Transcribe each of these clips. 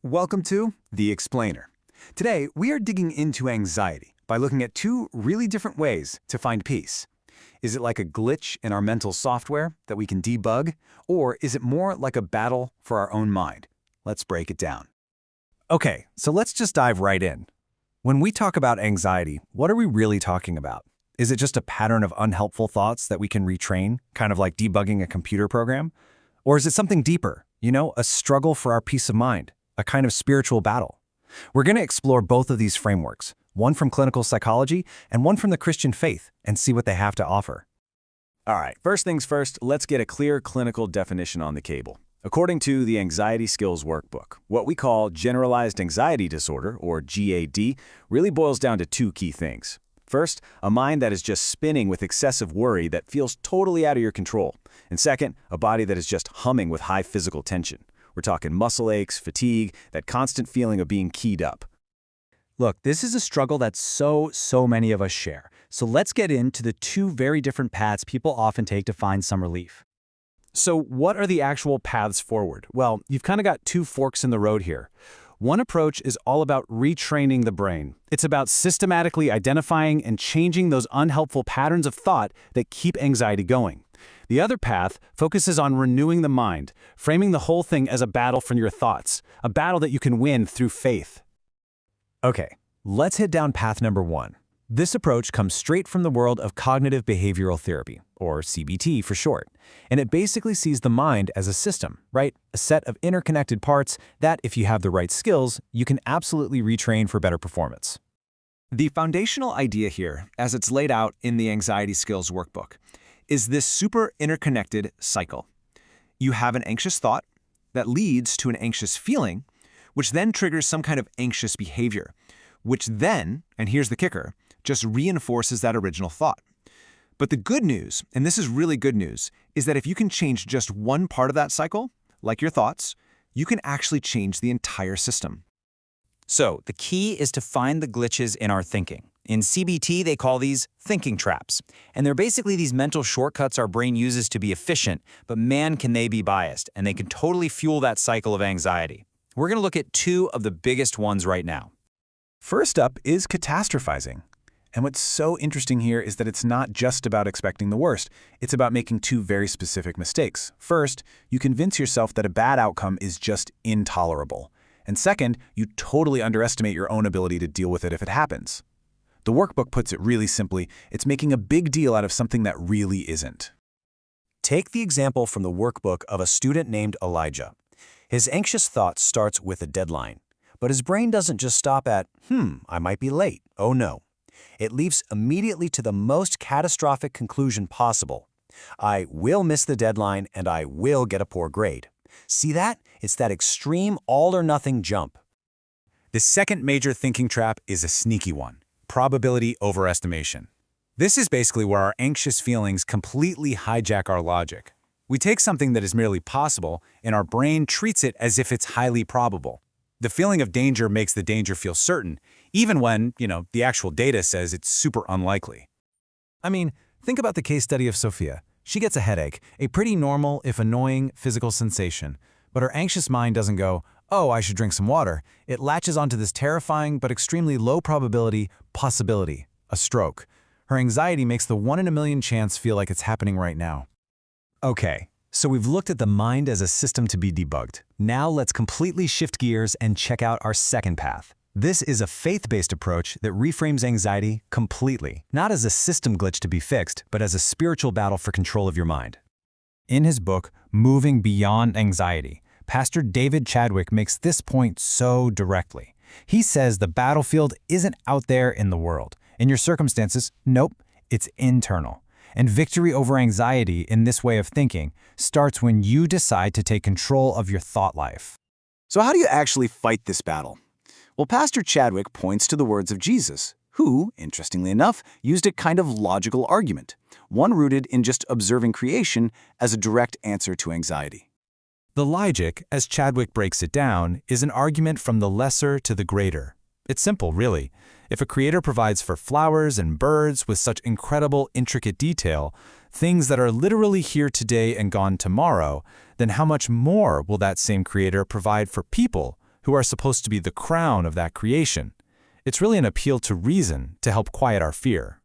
Welcome to The Explainer. Today, we are digging into anxiety by looking at two really different ways to find peace. Is it like a glitch in our mental software that we can debug, or is it more like a battle for our own mind? Let's break it down. Okay, so let's just dive right in. When we talk about anxiety, what are we really talking about? Is it just a pattern of unhelpful thoughts that we can retrain, kind of like debugging a computer program? Or is it something deeper, a struggle for our peace of mind, a kind of spiritual battle? We're going to explore both of these frameworks, one from clinical psychology and one from the Christian faith, and see what they have to offer. All right, first things first, let's get a clear clinical definition on the table. According to the Anxiety Skills Workbook, what we call generalized anxiety disorder, or GAD, really boils down to two key things. First, a mind that is just spinning with excessive worry that feels totally out of your control. And second, a body that is just humming with high physical tension. We're talking muscle aches, fatigue, that constant feeling of being keyed up. Look, this is a struggle that so many of us share. So let's get into the two very different paths people often take to find some relief. So what are the actual paths forward? Well, you've kind of got two forks in the road here. One approach is all about retraining the brain. It's about systematically identifying and changing those unhelpful patterns of thought that keep anxiety going. The other path focuses on renewing the mind, framing the whole thing as a battle for your thoughts, a battle that you can win through faith. Okay, let's hit down path number one. This approach comes straight from the world of cognitive behavioral therapy, or CBT for short, and it basically sees the mind as a system, right? A set of interconnected parts that, if you have the right skills, you can absolutely retrain for better performance. The foundational idea here, as it's laid out in the Anxiety Skills Workbook, is this super interconnected cycle. You have an anxious thought that leads to an anxious feeling, which then triggers some kind of anxious behavior, which then, and here's the kicker, just reinforces that original thought. But the good news, and this is really good news, is that if you can change just one part of that cycle, like your thoughts, you can actually change the entire system. So the key is to find the glitches in our thinking. In CBT, they call these thinking traps. And they're basically these mental shortcuts our brain uses to be efficient, but man, can they be biased, and they can totally fuel that cycle of anxiety. We're going to look at two of the biggest ones right now. First up is catastrophizing. And what's so interesting here is that it's not just about expecting the worst. It's about making two very specific mistakes. First, you convince yourself that a bad outcome is just intolerable. And second, you totally underestimate your own ability to deal with it if it happens. The workbook puts it really simply, it's making a big deal out of something that really isn't. Take the example from the workbook of a student named Elijah. His anxious thought starts with a deadline. But his brain doesn't just stop at, I might be late. Oh no. It leaps immediately to the most catastrophic conclusion possible. I will miss the deadline and I will get a poor grade. See that? It's that extreme all-or-nothing jump. The second major thinking trap is a sneaky one, probability overestimation. This is basically where our anxious feelings completely hijack our logic. We take something that is merely possible and our brain treats it as if it's highly probable. The feeling of danger makes the danger feel certain, even when, the actual data says it's super unlikely. I mean, think about the case study of Sophia. She gets a headache, a pretty normal, if annoying, physical sensation. But her anxious mind doesn't go, oh, I should drink some water. It latches onto this terrifying but extremely low probability possibility, a stroke. Her anxiety makes the 1 in a million chance feel like it's happening right now. Okay. So we've looked at the mind as a system to be debugged. Now let's completely shift gears and check out our second path. This is a faith-based approach that reframes anxiety completely, not as a system glitch to be fixed, but as a spiritual battle for control of your mind. In his book, Moving Beyond Anxiety, Pastor David Chadwick makes this point so directly. He says the battlefield isn't out there in the world. In your circumstances, nope, it's internal. And victory over anxiety in this way of thinking starts when you decide to take control of your thought life. So how do you actually fight this battle? Well, Pastor Chadwick points to the words of Jesus, who, interestingly enough, used a kind of logical argument, one rooted in just observing creation as a direct answer to anxiety. The logic, as Chadwick breaks it down, is an argument from the lesser to the greater. It's simple, really. If a creator provides for flowers and birds with such incredible, intricate detail, things that are literally here today and gone tomorrow, then how much more will that same creator provide for people who are supposed to be the crown of that creation. It's really an appeal to reason to help quiet our fear.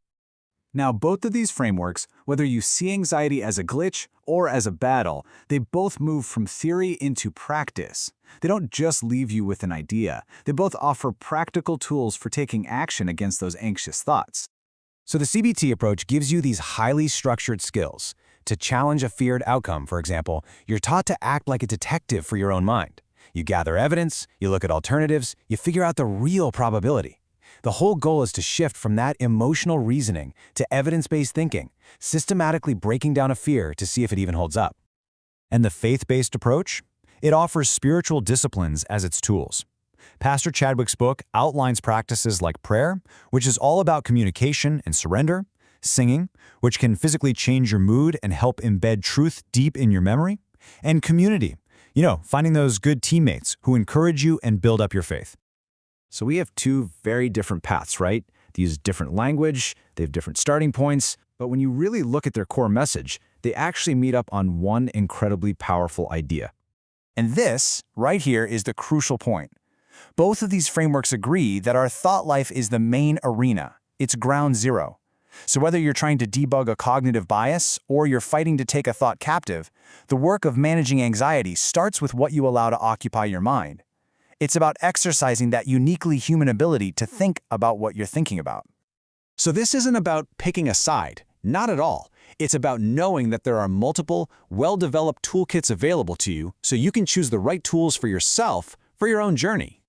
Now, both of these frameworks, whether you see anxiety as a glitch or as a battle, they both move from theory into practice. They don't just leave you with an idea. They both offer practical tools for taking action against those anxious thoughts. So the CBT approach gives you these highly structured skills. To challenge a feared outcome, for example, you're taught to act like a detective for your own mind. You gather evidence, you look at alternatives, you figure out the real probability. The whole goal is to shift from that emotional reasoning to evidence-based thinking, systematically breaking down a fear to see if it even holds up. And the faith-based approach? It offers spiritual disciplines as its tools. Pastor Chadwick's book outlines practices like prayer, which is all about communication and surrender, singing, which can physically change your mood and help embed truth deep in your memory, and community, finding those good teammates who encourage you and build up your faith. So we have two very different paths, right? They use different language, they have different starting points, but when you really look at their core message, they actually meet up on one incredibly powerful idea. And this, right here, is the crucial point. Both of these frameworks agree that our thought life is the main arena. It's ground zero. So whether you're trying to debug a cognitive bias or you're fighting to take a thought captive, the work of managing anxiety starts with what you allow to occupy your mind. It's about exercising that uniquely human ability to think about what you're thinking about. So this isn't about picking a side, not at all. It's about knowing that there are multiple, well-developed toolkits available to you so you can choose the right tools for yourself for your own journey.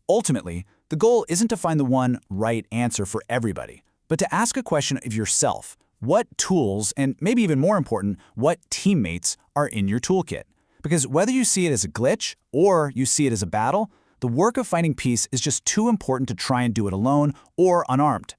Ultimately, the goal isn't to find the one right answer for everybody, but to ask a question of yourself. What tools, and maybe even more important, what teammates are in your toolkit? Because whether you see it as a glitch or you see it as a battle, the work of finding peace is just too important to try and do it alone or unarmed.